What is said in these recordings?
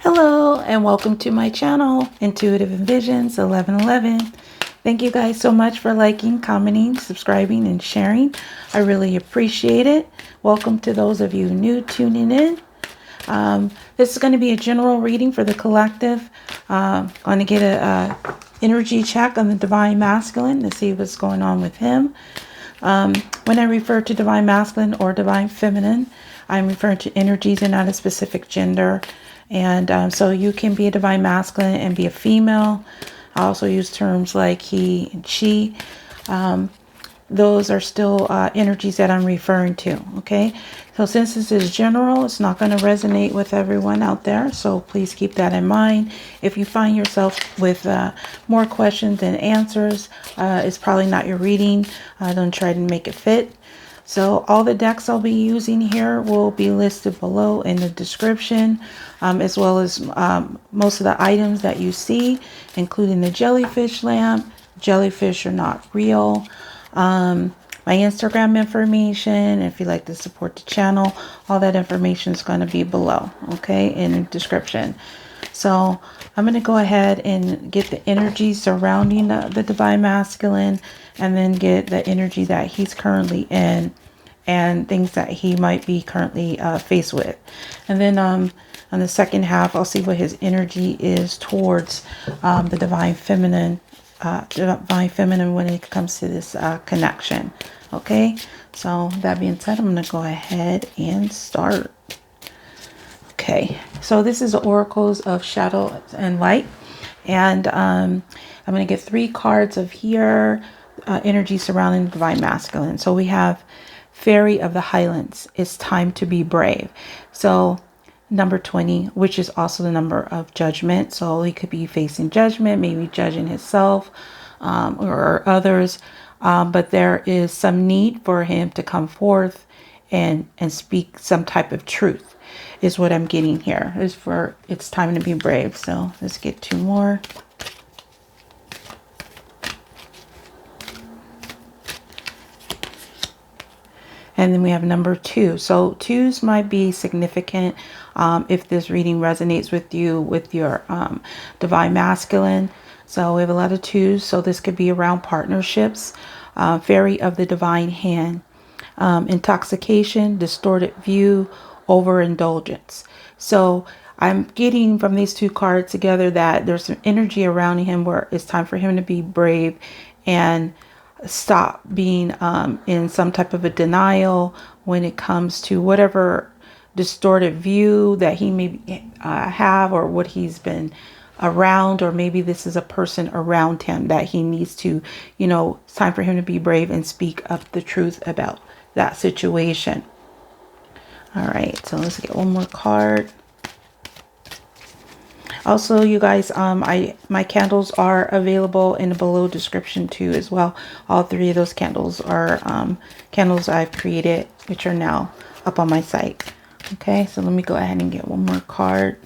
Hello and welcome to my channel, Intuitive Envisions 1111. Thank you guys so much for liking, commenting, subscribing, and sharing. I really appreciate it. Welcome to those of you new tuning in. This is going to be a general reading for the collective. Going to get a energy check on the Divine Masculine to see what's going on with him. When I refer to Divine Masculine or Divine Feminine, I'm referring to energies and not a specific gender. And so you can be a Divine Masculine and be a female. I also use terms like he and she. Those are still energies that I'm referring to. Okay. So since this is general, it's not going to resonate with everyone out there. So please keep that in mind. If you find yourself with more questions than answers, it's probably not your reading. Don't try to make it fit. So all the decks I'll be using here will be listed below in the description, as well as most of the items that you see, including the Jellyfish Lamp. Jellyfish are not real. My Instagram information, if you'd like to support the channel, all that information is going to be below, okay, in the description. So I'm going to go ahead and get the energy surrounding the Divine Masculine, and then get the energy that he's currently in and things that he might be currently faced with. And then on the second half, I'll see what his energy is towards the Divine Feminine when it comes to this connection. Okay, so that being said, I'm going to go ahead and start. Okay, so this is the Oracles of Shadow and Light, and I'm going to get 3 cards of here, energy surrounding the Divine Masculine. So we have Fairy of the Highlands. It's time to be brave. So number 20, which is also the number of judgment. So he could be facing judgment, maybe judging himself or others. But there is some need for him to come forth and speak some type of truth, is what I'm getting here. It's time to be brave. So let's get 2 more. And then we have number 2. So 2s might be significant if this reading resonates with you, with your Divine Masculine. So we have a lot of 2s. So this could be around partnerships. Fairy of the Divine Hand. Intoxication, distorted view, overindulgence. So I'm getting from these 2 cards together that there's some energy around him where it's time for him to be brave and stop being in some type of a denial when it comes to whatever distorted view that he may have, or what he's been around, or maybe this is a person around him that he needs to, it's time for him to be brave and speak up the truth about that situation. All right, so let's get 1 more card. Also, you guys, my candles are available in the below description too as well. All 3 of those candles are candles I've created, which are now up on my site. Okay, so let me go ahead and get 1 more card.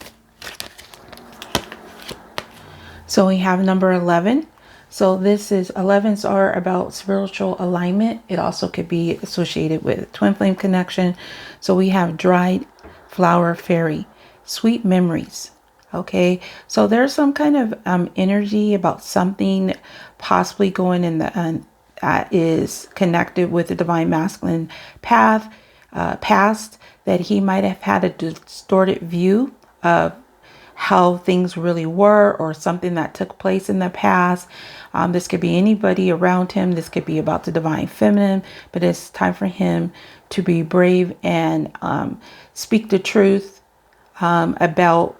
So we have number 11. So this is 11s are about spiritual alignment. It also could be associated with twin flame connection. So we have dried flower fairy, sweet memories. Okay, so there's some kind of energy about something possibly going in the that is connected with the Divine Masculine past that he might have had a distorted view of how things really were, or something that took place in the past. This could be anybody around him. This could be about the Divine Feminine, but it's time for him to be brave and speak the truth about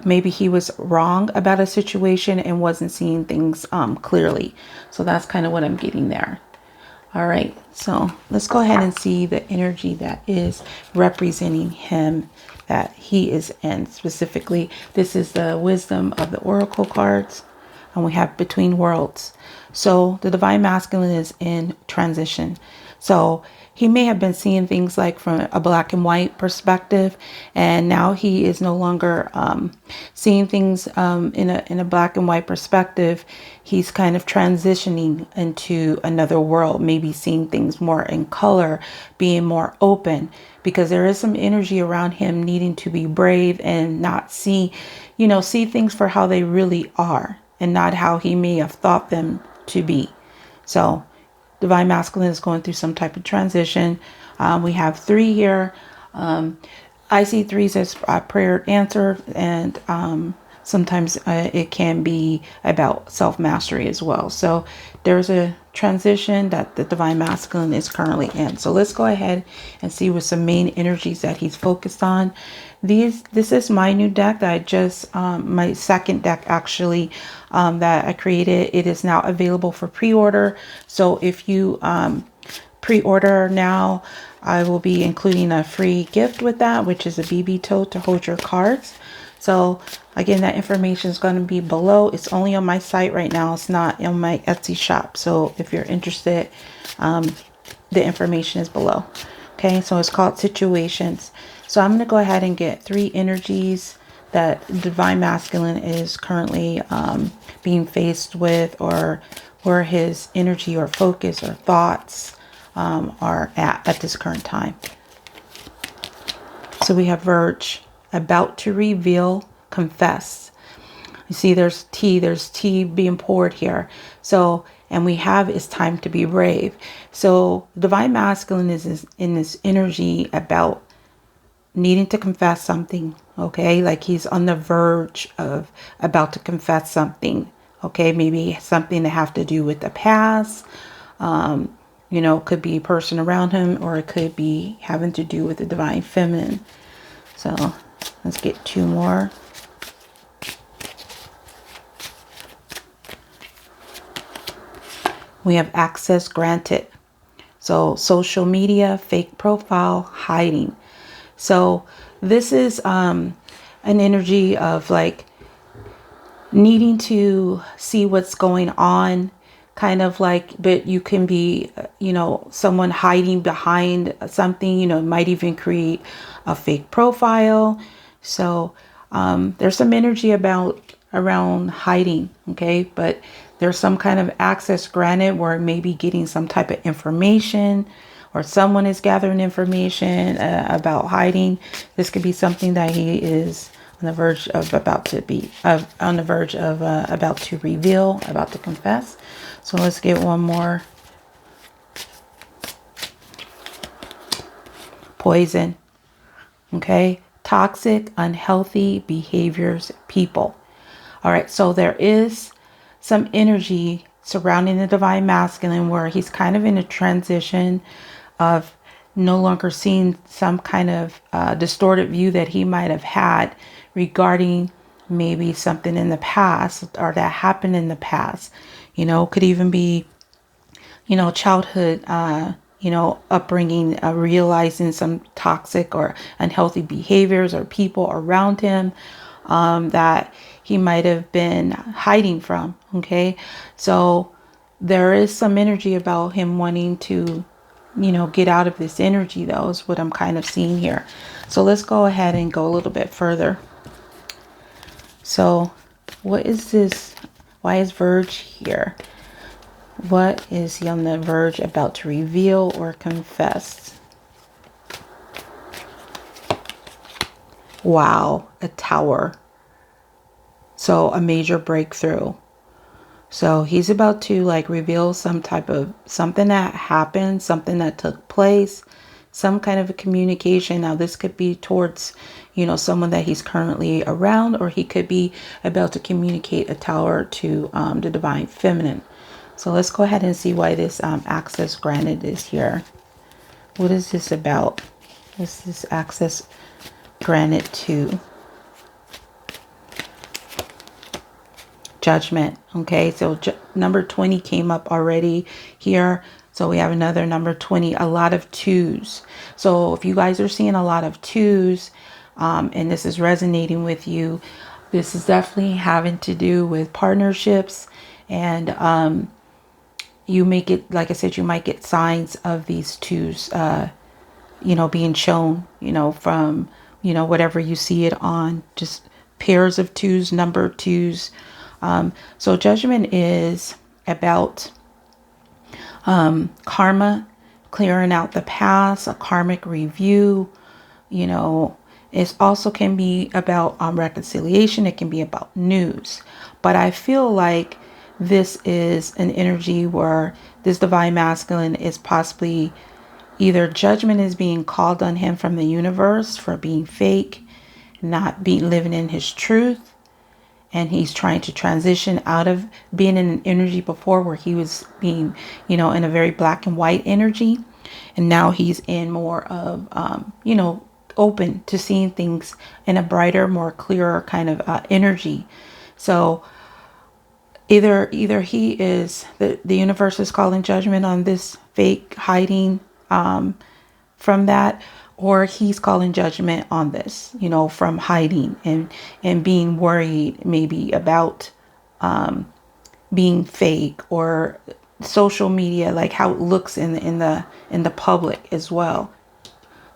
maybe he was wrong about a situation and wasn't seeing things clearly. So that's kind of what I'm getting there. All right, so let's go ahead and see the energy that is representing him, that he is in specifically. This is the wisdom of the oracle cards. and we have between worlds. So the divine masculine is in transition. So he may have been seeing things like from a black and white perspective, and now he is no longer seeing things in a black and white perspective. He's kind of transitioning into another world, maybe seeing things more in color, being more open, because there is some energy around him needing to be brave and not see things for how they really are and not how he may have thought them to be. So divine masculine is going through some type of transition. We have 3 here. I see 3s as prayer answered, and sometimes it can be about self-mastery as well. So there's a transition that the divine masculine is currently in. So let's go ahead and see what some main energies that he's focused on. This is my new deck that I just, my second deck actually, that I created. It is now available for pre-order. So if you pre-order now, I will be including a free gift with that, which is a BB tote to hold your cards. So again, that information is going to be below. It's only on my site right now. It's not on my Etsy shop. So if you're interested, the information is below. Okay, so it's called Situations. So I'm going to go ahead and get 3 energies that divine masculine is currently being faced with, or where his energy or focus or thoughts are at this current time. So we have Verge, about to reveal, confess. You see there's tea being poured here. So, and we have it's time to be brave. So divine masculine is in this energy about needing to confess something. Okay, like he's on the verge of about to confess something. Okay, maybe something to have to do with the past. Could be a person around him, or it could be having to do with the divine feminine. So let's get 2 more. We have access granted. So social media, fake profile, hiding. So this is an energy of like needing to see what's going on, kind of like, but you can be, someone hiding behind something, might even create a fake profile. So there's some energy around hiding. Okay, but there's some kind of access granted where maybe getting some type of information, or someone is gathering information about hiding. This could be something that he is on the verge of about to reveal, about to confess. So let's get one more. Poison. Okay, toxic, unhealthy behaviors, people. All right, so there is some energy surrounding the divine masculine where he's kind of in a transition of no longer seeing some kind of distorted view that he might have had regarding maybe something in the past, or that happened in the past. Could even be, childhood, upbringing, realizing some toxic or unhealthy behaviors or people around him that he might have been hiding from. Okay, so there is some energy about him wanting to, get out of this energy, though, is what I'm kind of seeing here. So let's go ahead and go a little bit further. So what is this? Why is Verge here? What is he on the verge about to reveal or confess? Wow, a Tower. So a major breakthrough. So he's about to like reveal some type of something that happened, something that took place, some kind of a communication. Now this could be towards, someone that he's currently around, or he could be about to communicate a Tower to the divine feminine. So let's go ahead and see why this access granted is here. What is this about? What's this access granted to? Judgment. Okay, so number 20 came up already here. So we have another number 20, a lot of 2s. So if you guys are seeing a lot of 2s, and this is resonating with you, This is definitely having to do with partnerships, and you may get, like I said, you might get signs of these twos, being shown, from, whatever you see it on, just pairs of twos, number twos. So judgment is about karma, clearing out the past, a karmic review. It also can be about reconciliation. It can be about news. But I feel like this is an energy where this divine masculine is possibly either judgment is being called on him from the universe for being fake, not being living in his truth, and he's trying to transition out of being in an energy before where he was being, in a very black and white energy, and now he's in more of, open to seeing things in a brighter, more clearer kind of energy. So either he is, the universe is calling judgment on this fake hiding from that, or he's calling judgment on this, from hiding and being worried maybe about being fake, or social media, like how it looks in the public as well.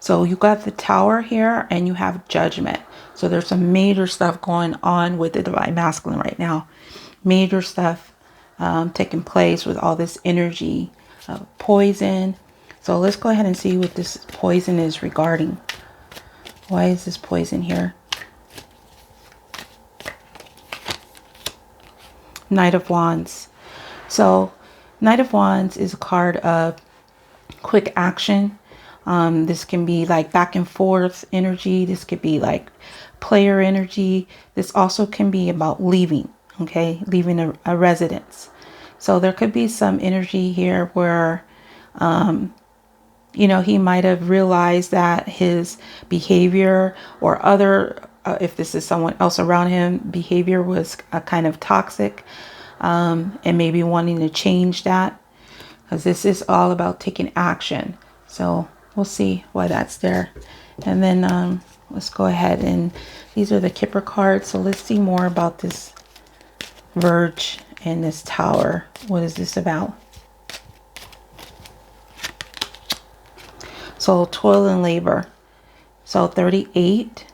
So you got the Tower here and you have judgment. So there's some major stuff going on with the divine masculine right now. Major stuff taking place with all this energy of poison. So let's go ahead and see what this poison is regarding. Why is this poison here? Knight of Wands. So Knight of Wands is a card of quick action. This can be like back and forth energy. This could be like player energy. This also can be about leaving, okay? Leaving a residence. So there could be some energy here where, he might have realized that his behavior or other, if this is someone else around him, behavior was a kind of toxic, and maybe wanting to change that, because this is all about taking action. So we'll see why that's there. And then let's go ahead, and these are the Kipper cards. So let's see more about this Verge and this Tower. What is this about? So toil and labor. So 38.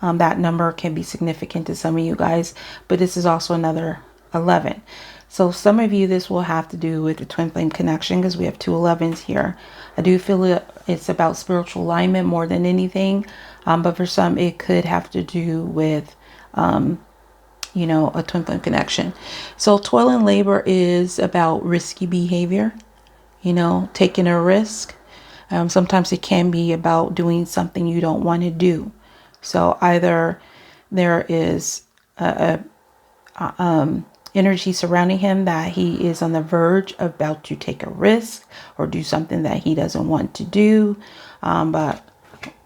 That number can be significant to some of you guys, but this is also another 11. So some of you, this will have to do with the twin flame connection, because we have two 11s here. I do feel it's about spiritual alignment more than anything. But for some, it could have to do with, a twin flame connection. So toil and labor is about risky behavior, taking a risk. Sometimes it can be about doing something you don't want to do. So either there is energy surrounding him that he is on the verge about to take a risk or do something that he doesn't want to do. But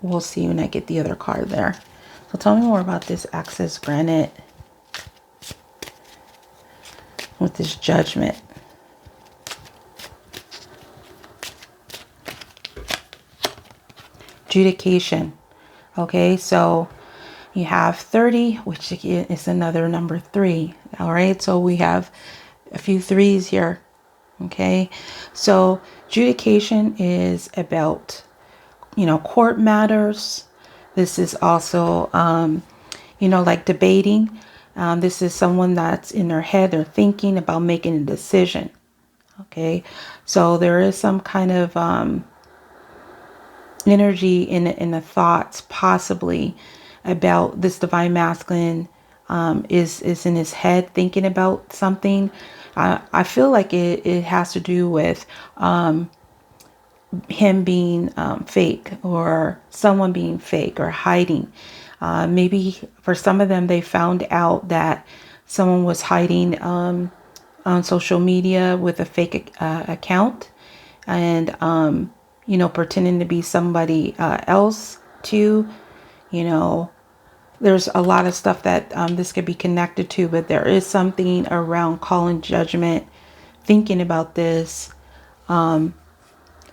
we'll see when I get the other card there. So tell me more about this Access Granite with this Judgment. Adjudication. Okay, so you have 30, which is another number 3. All right, so we have a few 3s here. Okay, so adjudication is about, court matters. This is also, like debating. This is someone that's in their head, they're thinking about making a decision. Okay, so there is some kind of energy in the thoughts possibly about this divine masculine is in his head thinking about something. I feel like it has to do with him being fake, or someone being fake or hiding. Maybe for some of them, they found out that someone was hiding on social media with a fake account, and pretending to be somebody else too. There's a lot of stuff that this could be connected to, but there is something around calling judgment, thinking about this, and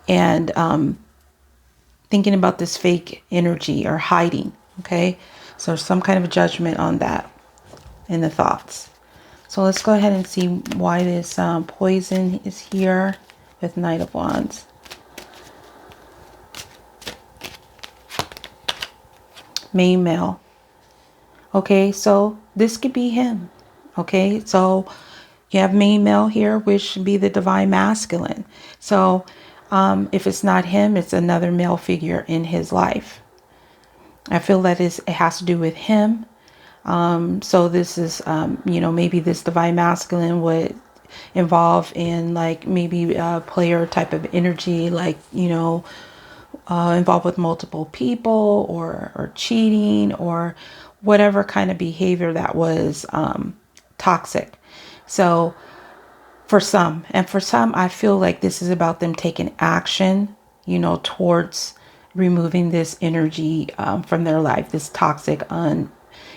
thinking about this fake energy or hiding. Okay, So there's some kind of judgment on that in the thoughts. So let's go ahead and see why this poison is here with Knight of Wands. Main male. Okay, so this could be him. Okay, so you have main male here, which should be the divine masculine. So if it's not him, it's another male figure in his life. I feel that it has to do with him. So this is, you know, maybe this divine masculine would involve in like maybe a player type of energy, like, you know, involved with multiple people or cheating or whatever kind of behavior that was toxic. So for some, I feel like this is about them taking action, you know, towards removing this energy from their life, this toxic,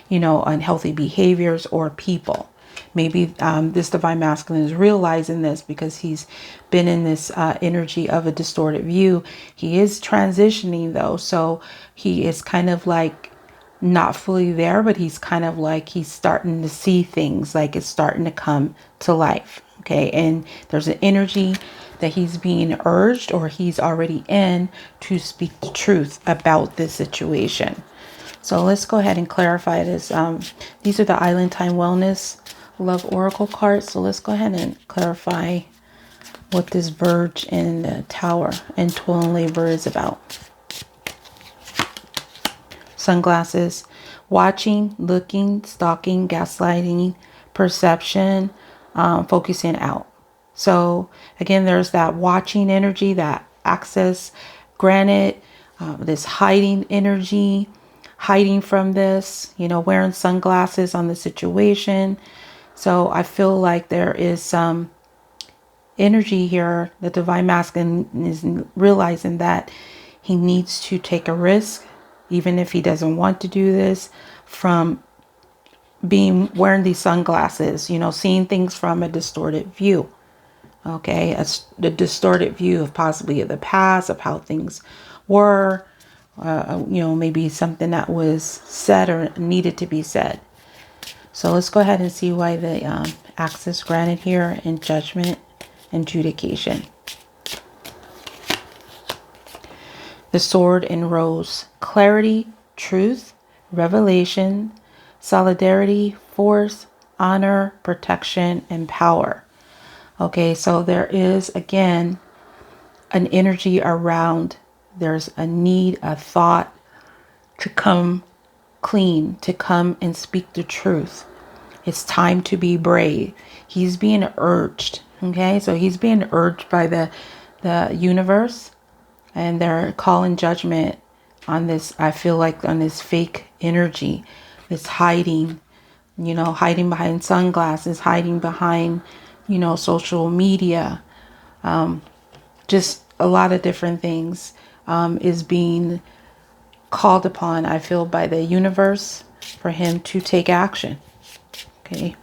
you know, unhealthy behaviors or people. Maybe this divine masculine is realizing this because he's been in this energy of a distorted view. He is transitioning though, so he is kind of like not fully there, but he's kind of like he's starting to see things, like it's starting to come to life. Okay, and there's an energy that he's being urged, or he's already in, to speak the truth about this situation. So let's go ahead and clarify this. These are the Island Time Wellness Love Oracle cards. So let's go ahead and clarify what this Verge and the Tower and Toil and Labor is about. Sunglasses. Watching, looking, stalking, gaslighting, perception, focusing out. So again, there's that watching energy, that access granted, this hiding energy, hiding from this, you know, wearing sunglasses on the situation. So I feel like there is some energy here. The divine masculine is realizing that he needs to take a risk, even if he doesn't want to do this, from wearing these sunglasses, you know, seeing things from a distorted view. Okay, the distorted view of possibly of the past, of how things were, you know, maybe something that was said or needed to be said. So let's go ahead and see why the access granted here in judgment and adjudication. The Sword and Rose. Clarity, truth, revelation, solidarity, force, honor, protection, and power. Okay, so there is, again, an energy around, there's a need, a thought to come clean, to come and speak the truth. It's time to be brave. He's being urged, okay? So he's being urged by the universe, and they're calling judgment on this, I feel like, on this fake energy, this hiding, you know, hiding behind sunglasses, hiding behind, you know, social media, just a lot of different things is being called upon, I feel, by the universe for him to take action. Okay.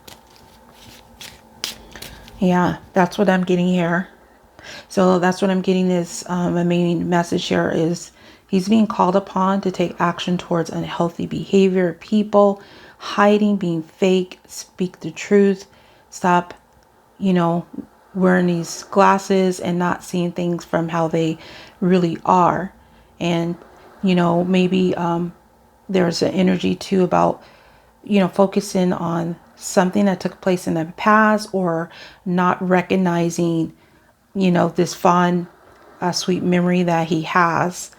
Yeah, that's what I'm getting here. So that's what I'm getting this, the main message here is he's being called upon to take action towards unhealthy behavior, people, hiding, being fake, speak the truth, stop, you know, wearing these glasses and not seeing things from how they really are. And, you know, maybe there's an energy too about, you know, focusing on something that took place in the past, or not recognizing, you know, this fond, sweet memory that he has.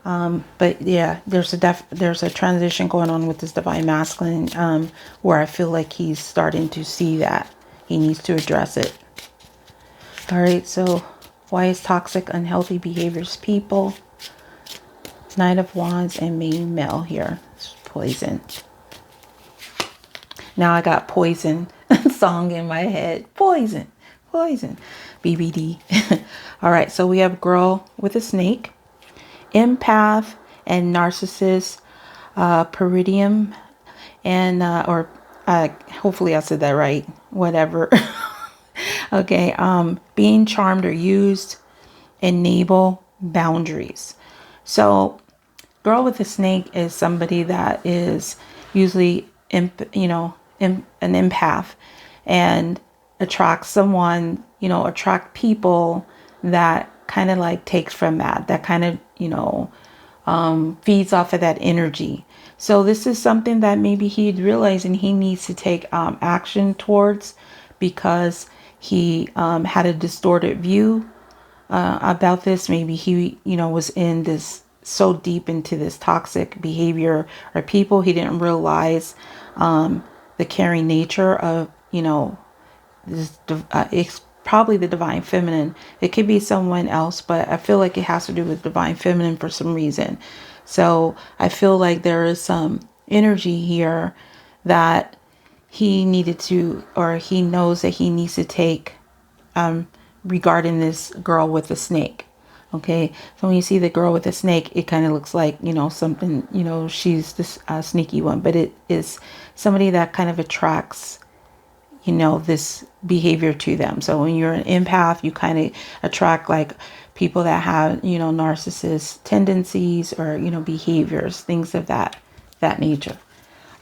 But yeah, there's a transition going on with this divine masculine, where I feel like he's starting to see that he needs to address it. All right, so why is toxic, unhealthy behaviors people? Knight of Wands and main male here. It's poison. Now I got poison song in my head. Poison, poison, BBD. All right, so we have girl with a snake, empath, and narcissist, peridium, and hopefully I said that right. Whatever. Okay, being charmed or used, enable boundaries. So girl with the snake is somebody that is usually, an empath, and attracts someone, attract people that kind of like takes from that kind of, feeds off of that energy. So this is something that maybe he'd realize and he needs to take action towards, because he had a distorted view about this. Maybe he, was in this so deep into this toxic behavior or people, he didn't realize the caring nature of, this. It's probably the divine feminine. It could be someone else, but I feel like it has to do with divine feminine for some reason. So I feel like there is some energy here that he needed to, or he knows that he needs to take regarding this girl with the snake. Okay, so when you see the girl with the snake, it kind of looks like, something, she's this sneaky one, but it is somebody that kind of attracts, this behavior to them. So when you're an empath, you kind of attract like people that have, narcissist tendencies or, behaviors, things of that nature.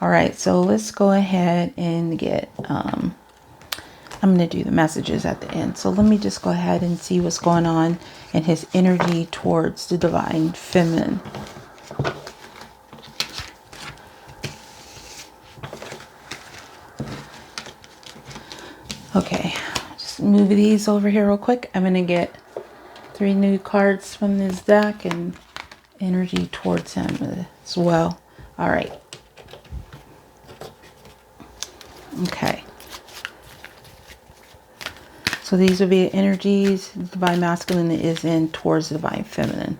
All right, so let's go ahead and get, I'm going to do the messages at the end. So let me just go ahead and see what's going on in his energy towards the divine feminine. Okay, just move these over here real quick. I'm going to get 3 new cards from this deck and energy towards him as well. All right. Okay. So these would be energies. Divine masculine is in towards the divine feminine.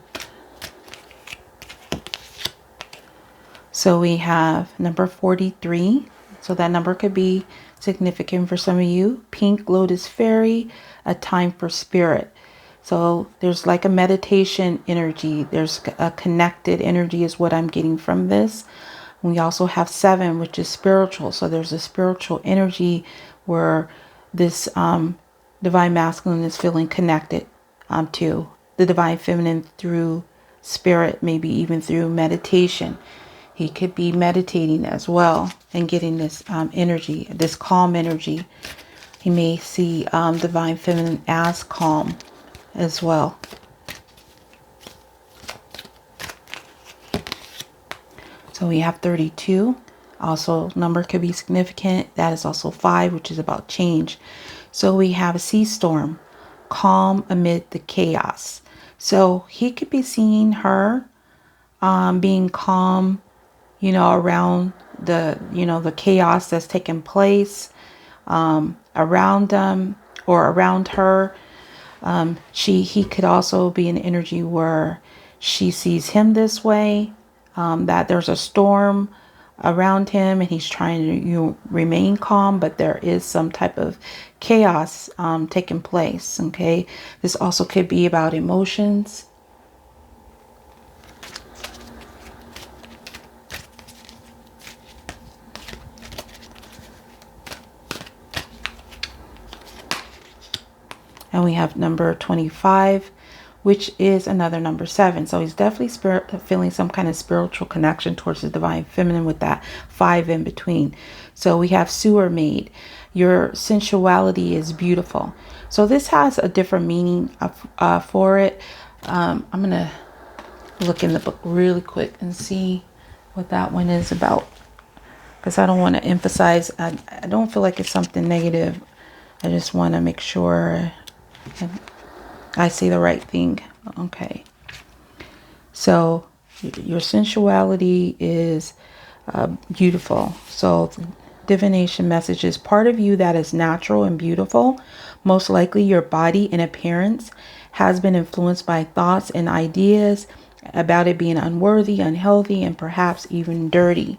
So we have number 43. So that number could be significant for some of you. Pink Lotus Fairy, a time for spirit. So there's like a meditation energy. There's a connected energy is what I'm getting from this. We also have 7, which is spiritual. So there's a spiritual energy where this divine masculine is feeling connected to the divine feminine through spirit, maybe even through meditation. He could be meditating as well and getting this energy, this calm energy. He may see divine feminine as calm as well. So we have 32. Also, number could be significant. That is also 5, which is about change. So we have a sea storm, calm amid the chaos. So he could be seeing her being calm, around the, the chaos that's taking place around them or around her. He could also be an energy where she sees him this way, that there's a storm around him and he's trying to remain calm, but there is some type of chaos taking place. Okay, this also could be about emotions. And we have number 25, which is another number 7. So he's definitely feeling some kind of spiritual connection towards the divine feminine with that 5 in between. So we have sewer maid. Your sensuality is beautiful. So this has a different meaning for it. I'm going to look in the book really quick and see what that one is about, because I don't want to emphasize. I don't feel like it's something negative. I just want to make sure I say the right thing. Okay. So your sensuality is beautiful. So divination message is part of you that is natural and beautiful. Most likely your body and appearance has been influenced by thoughts and ideas about it being unworthy, unhealthy, and perhaps even dirty.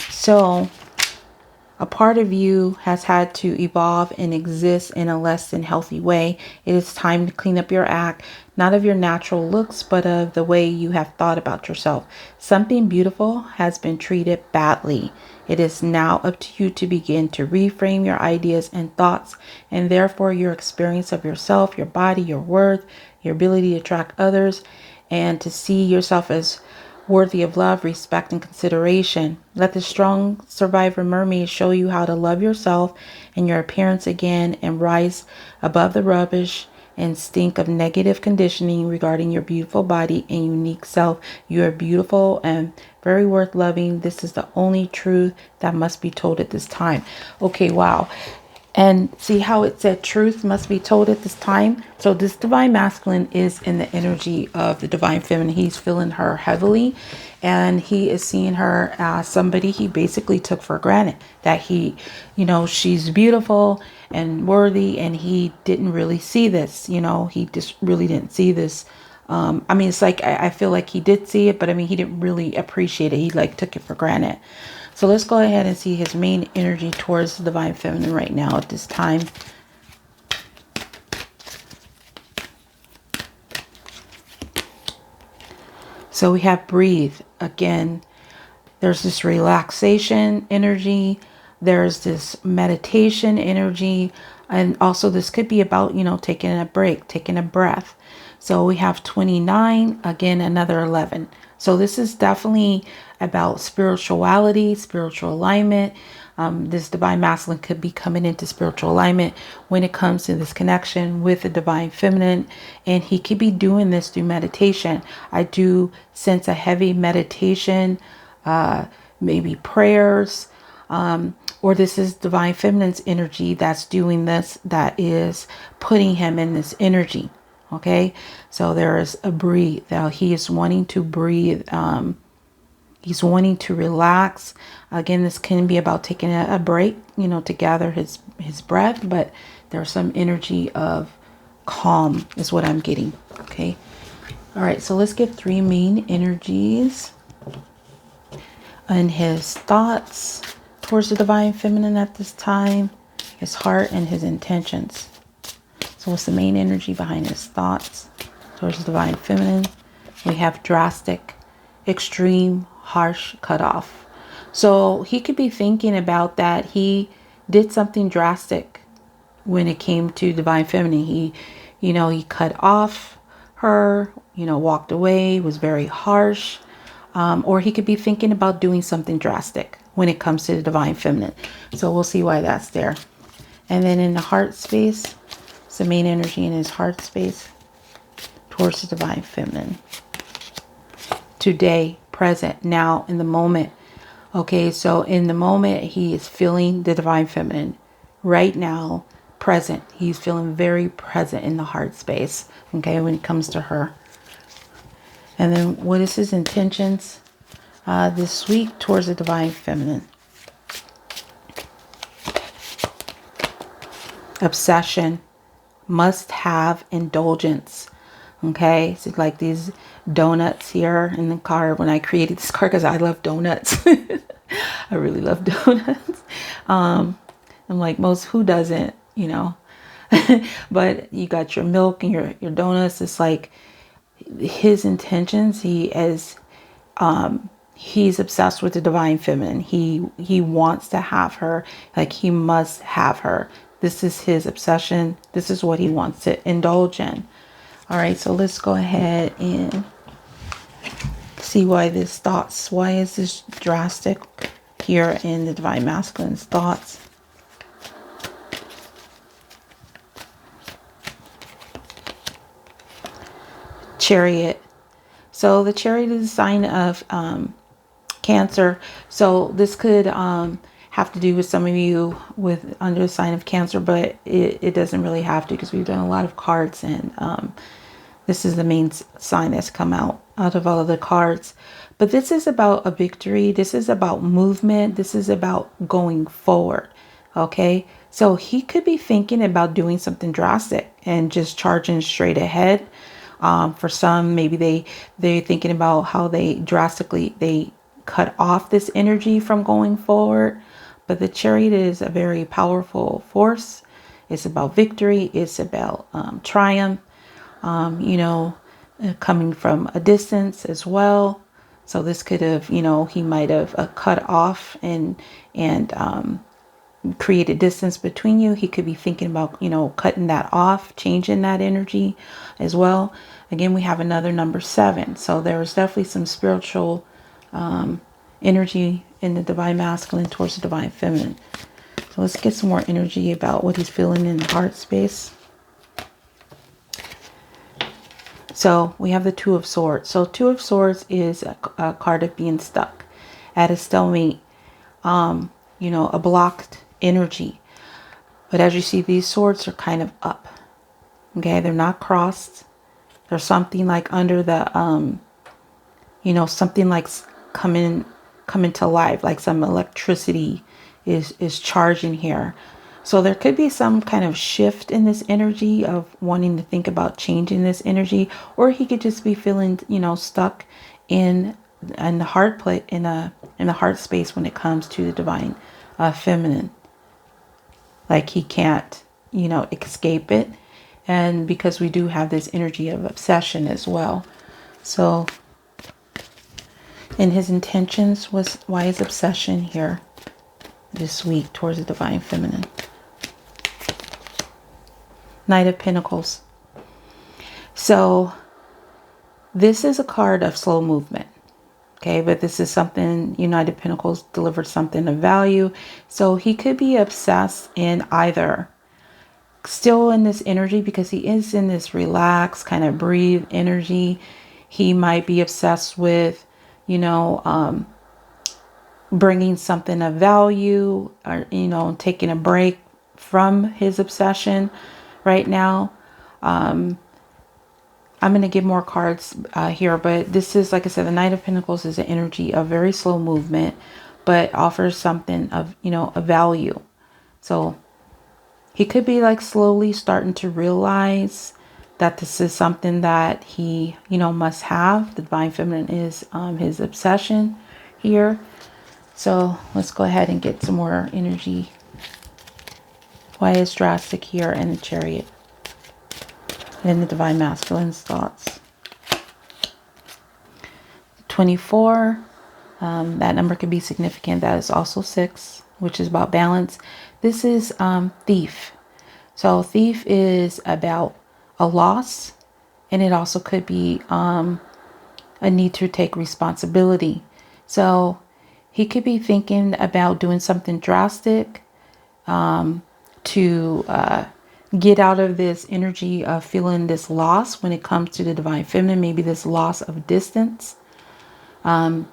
So a part of you has had to evolve and exist in a less than healthy way. It is time to clean up your act, not of your natural looks, but of the way you have thought about yourself. Something beautiful has been treated badly. It is now up to you to begin to reframe your ideas and thoughts, and therefore your experience of yourself, your body, your worth, your ability to attract others, and to see yourself as worthy of love, respect, and consideration. Let the strong survivor mermaid show you how to love yourself and your appearance again and rise above the rubbish and stink of negative conditioning regarding your beautiful body and unique self. You are beautiful and very worth loving. This is the only truth that must be told at this time. Okay, wow. And see how it said truth must be told at this time. So this divine masculine is in the energy of the divine feminine. He's feeling her heavily, and he is seeing her as somebody he basically took for granted, that he, you know, she's beautiful and worthy, and he didn't really see this, you know, he just really didn't see this. I mean, it's like, I feel like he did see it, but I mean, he didn't really appreciate it. He like took it for granted. So let's go ahead and see his main energy towards the divine feminine right now at this time. So we have breathe. Again, there's this relaxation energy. There's this meditation energy. And also this could be about, you know, taking a break, taking a breath. So we have 29, again, another 11. So this is definitely about spirituality, spiritual alignment. This divine masculine could be coming into spiritual alignment when it comes to this connection with the divine feminine. And he could be doing this through meditation. I do sense a heavy meditation, maybe prayers, or this is divine feminine's energy that's doing this, that is putting him in this energy. Okay, so there is a breathe. Now he is wanting to breathe. He's wanting to relax. Again, this can be about taking a break, you know, to gather his breath, but there's some energy of calm is what I'm getting. Okay. All right, so let's get 3 main energies and his thoughts towards the divine feminine at this time, his heart and his intentions. So what's the main energy behind his thoughts towards the divine feminine? We have drastic, extreme, harsh, cutoff. So he could be thinking about that he did something drastic when it came to divine feminine. He, you know, he cut off her, you know, walked away, was very harsh. Or he could be thinking about doing something drastic when it comes to the divine feminine. So we'll see why that's there. And then in the heart space, it's the main energy in his heart space towards the divine feminine. Today, present, now, in the moment. Okay, so in the moment, he is feeling the divine feminine. Right now, present. He's feeling very present in the heart space. Okay, when it comes to her. And then what is his intentions this week towards the divine feminine? Obsession. Must have indulgence. Okay, so like these donuts here in the card when I created this card, because I love donuts. I really love donuts. I'm like, most, who doesn't, you know? But you got your milk and your donuts. It's like his intentions. He's obsessed with the divine feminine. He wants to have her. Like, he must have her. This is his obsession. This is what he wants to indulge in. All right, so let's go ahead and see why this thoughts. Why is this drastic here in the divine masculine's thoughts? Chariot. So the Chariot is a sign of Cancer. So this could have to do with some of you with under the sign of Cancer, but it doesn't really have to, because we've done a lot of cards, and this is the main sign that's come out of all of the cards. But this is about a victory. This is about movement. This is about going forward. Okay, so he could be thinking about doing something drastic and just charging straight ahead. For some, maybe they're thinking about how they cut off this energy from going forward. But the Chariot is a very powerful force. It's about victory. It's about triumph, you know, coming from a distance as well. So this could have, you know, he might have cut off and created distance between you. He could be thinking about, you know, cutting that off, changing that energy as well. Again, we have another number 7. So there is definitely some spiritual energy in the divine masculine towards the divine feminine. So let's get some more energy about what he's feeling in the heart space. So we have the 2 of Swords. So 2 of Swords is a card of being stuck at a stalemate, you know, a blocked energy. But as you see, these swords are kind of up. Okay, they're not crossed. There's something like under the, you know, something like coming to life, like some electricity is charging here. So there could be some kind of shift in this energy of wanting to think about changing this energy, or he could just be feeling, you know, stuck in the heart plate, in the heart space when it comes to the divine feminine. Like he can't, you know, escape it. And because we do have this energy of obsession as well. So in his intentions was, why is obsession here this week towards the divine feminine? Knight of Pentacles. So this is a card of slow movement. Okay, but this is something, United Pentacles delivered something of value. So he could be obsessed in either still in this energy, because he is in this relaxed, kind of breathe energy. He might be obsessed with, you know, bringing something of value, or, you know, taking a break from his obsession right now. I'm going to give more cards here, but this is, like I said, the Knight of Pentacles is an energy of very slow movement, but offers something of, you know, a value. So he could be like slowly starting to realize that this is something that he, you know, must have. The divine feminine is his obsession here. So let's go ahead and get some more energy. Why is drastic here in the Chariot? And the divine masculine's thoughts. 24, that number could be significant. That is also 6, which is about balance. This is thief. So thief is about a loss, and it also could be a need to take responsibility. So he could be thinking about doing something drastic to get out of this energy of feeling this loss when it comes to the divine feminine. Maybe this loss of distance when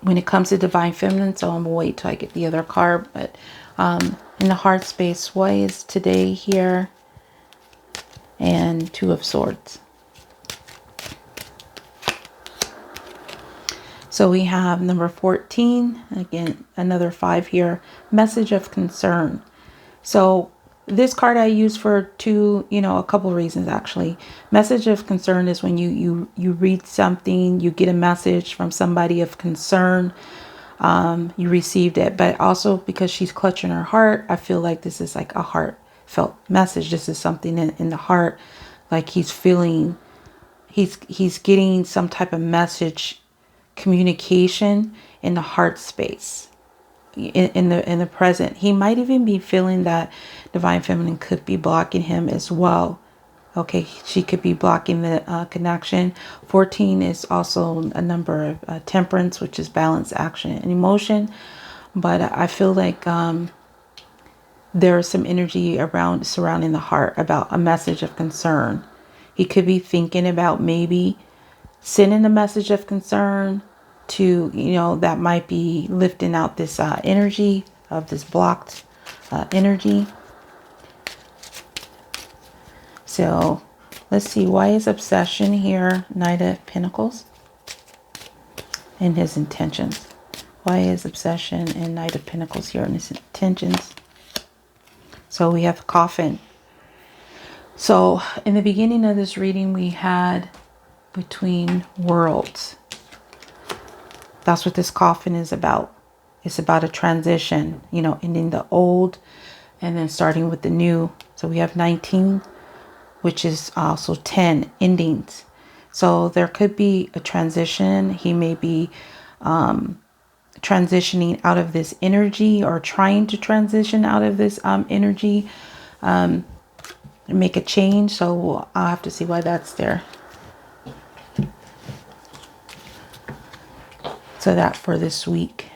it comes to divine feminine. So I'm gonna wait till I get the other card. But in the heart space, why is today here? And 2 of Swords. So we have number 14, again another 5 here, message of concern. So this card I use for a couple of reasons actually. Message of concern is when you read something, you get a message from somebody of concern, you received it, but also because she's clutching her heart, I feel like this is like a heartfelt message. This is something in the heart, like he's feeling, he's getting some type of message, communication in the heart space. In the present, he might even be feeling that divine feminine could be blocking him as well. Okay, she could be blocking the connection. 14 is also a number of temperance, which is balance, action, and emotion. But I feel like there is some energy surrounding the heart about a message of concern. He could be thinking about maybe sending a message of concern to, that might be lifting out this energy of this blocked energy. So let's see, why is obsession here? Knight of Pentacles and his intentions. Why is obsession and Knight of Pentacles here in his intentions? So we have coffin. So in the beginning of this reading, we had between worlds. That's what this coffin is about. It's about a transition, ending the old and then starting with the new. So we have 19, which is also 10 endings. So there could be a transition. He may be transitioning out of this energy, or trying to transition out of this energy, make a change. So I'll have to see why that's there. So that for this week.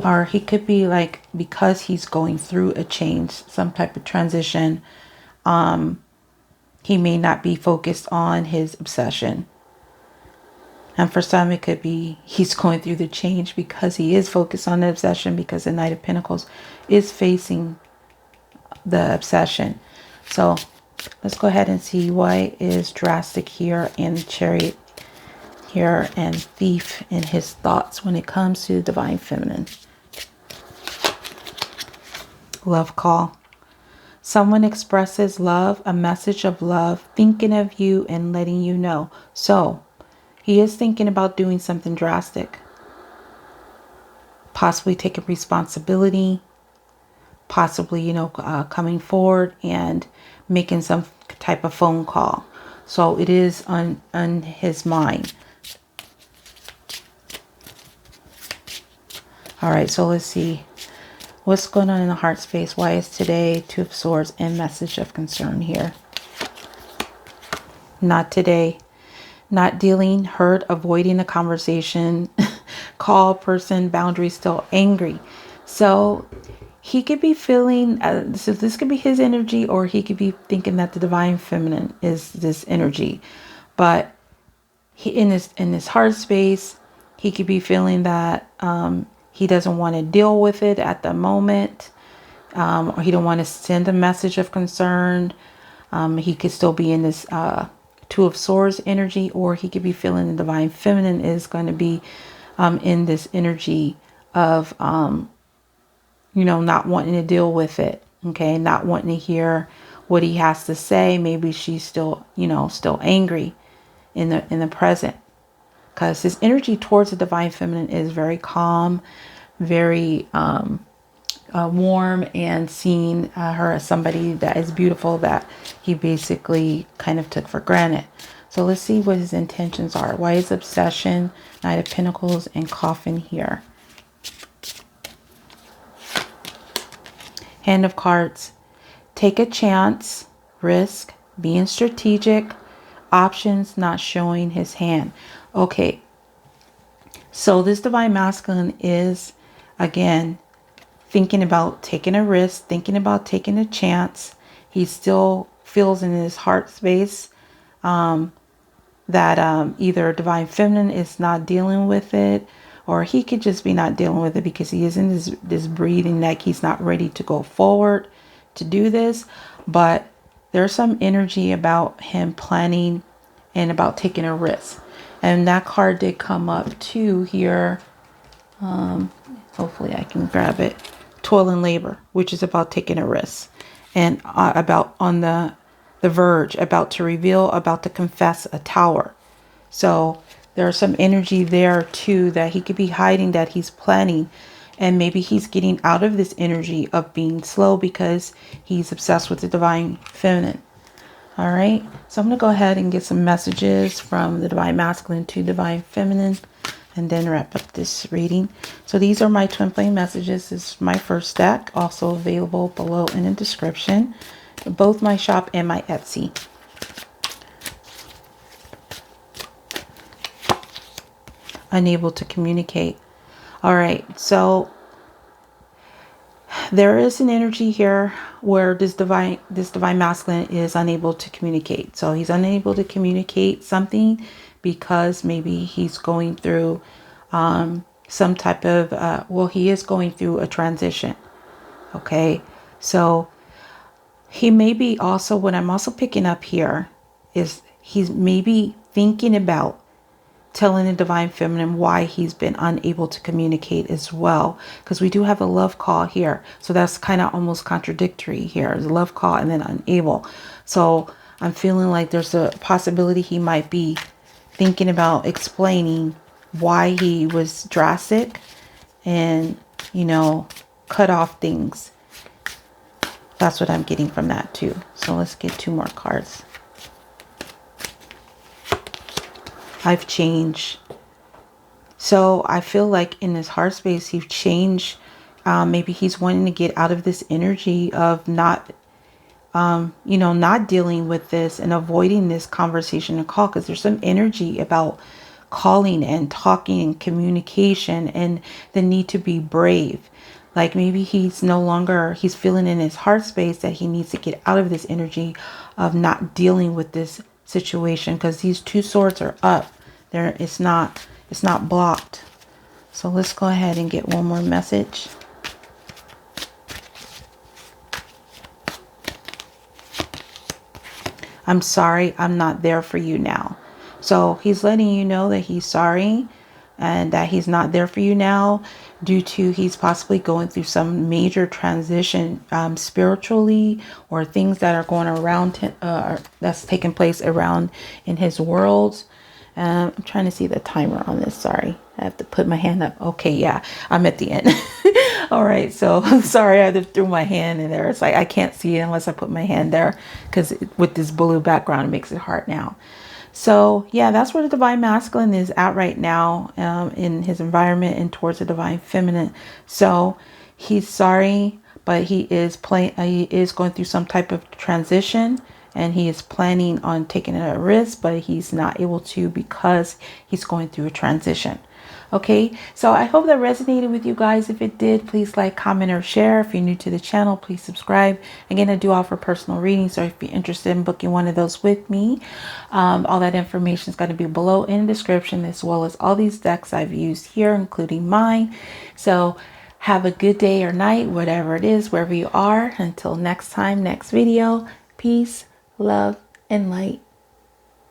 Or he could be like, because he's going through a change, some type of transition, he may not be focused on his obsession. And for some, it could be he's going through the change because he is focused on the obsession, because the Knight of Pentacles is facing the obsession. So let's go ahead and see why is drastic here in Chariot here and Thief in his thoughts when it comes to Divine Feminine. Love call. Someone expresses love, a message of love, thinking of you and letting you know. So he is thinking about doing something drastic. Possibly taking responsibility. Possibly, you know, coming forward and making some type of phone call. So it is on his mind. All right, so let's see. What's going on in the heart space? Why is today Two of Swords and message of concern here? Not today. Not dealing, hurt, avoiding a conversation, call, person, boundary, still angry. So he could be feeling, so this could be his energy, or he could be thinking that the Divine Feminine is this energy. But he, in his heart space, he could be feeling that he doesn't want to deal with it at the moment, or he don't want to send a message of concern. He could still be in this Two of Swords energy, or he could be feeling the Divine Feminine is going to be in this energy of, you know, not wanting to deal with it. Okay, not wanting to hear what he has to say. Maybe she's still, you know, still angry in the present. Because his energy towards the Divine Feminine is very calm, very warm, and seeing her as somebody that is beautiful, that he basically kind of took for granted. So let's see what his intentions are. Why is obsession, Knight of Pentacles, and Coffin here? Hand of Cards. Take a chance, risk, being strategic, options, not showing his hand. Okay, so this Divine Masculine is, again, thinking about taking a risk, thinking about taking a chance. He still feels in his heart space that either Divine Feminine is not dealing with it, or he could just be not dealing with it because he is in this breathing, like he's not ready to go forward to do this. But there's some energy about him planning and about taking a risk. And that card did come up too here. Hopefully I can grab it. Toil and labor, which is about taking a risk. And about on the verge, about to reveal, about to confess a tower. So there's some energy there too that he could be hiding, that he's planning. And maybe he's getting out of this energy of being slow because he's obsessed with the Divine Feminine. All right, so I'm going to go ahead and get some messages from the Divine Masculine to Divine Feminine, and then wrap up this reading. So these are my twin flame messages. This is my first stack, also available below in the description, both my shop and my Etsy. Unable to communicate. All right, so there is an energy here where this divine masculine is unable to communicate. So he's unable to communicate something because maybe he's going through some type of well, he is going through a transition. Okay, so he may be also, what I'm also picking up here is he's maybe thinking about telling the Divine Feminine why he's been unable to communicate as well, because we do have a love call here. So that's kind of almost contradictory here. There's a love call and then unable. So I'm feeling like there's a possibility he might be thinking about explaining why he was drastic and, you know, cut off things. That's what I'm getting from that too. So let's get 2 more cards. I've changed. So I feel like in his heart space, he's changed. Maybe he's wanting to get out of this energy of not, not dealing with this and avoiding this conversation and call, because there's some energy about calling and talking and communication and the need to be brave. Like maybe he's no longer, he's feeling in his heart space that he needs to get out of this energy of not dealing with this situation, because these two swords are up there. It's not blocked. So let's go ahead and get one more message. I'm sorry, I'm not there for you now. So he's letting you know that he's sorry and that he's not there for you now, due to he's possibly going through some major transition spiritually, or things that are going around him, that's taking place around in his world. I'm trying to see the timer on this. Sorry, I have to put my hand up. Okay, yeah, I'm at the end. All right, so I'm sorry, I just threw my hand in there. It's like I can't see it unless I put my hand there, because with this blue background, it makes it hard now. So yeah, that's where the divine masculine is at right now, in his environment and towards the divine feminine. So he's sorry, but he is going through some type of transition, and he is planning on taking a risk, but he's not able to because he's going through a transition. Okay, so I hope that resonated with you guys. If it did, please like, comment, or share. If you're new to the channel, please subscribe. Again, I do offer personal readings, so if you're interested in booking one of those with me, all that information is going to be below in the description, as well as all these decks I've used here, including mine. So have a good day or night, whatever it is, wherever you are. Until next time, next video, peace, love, and light.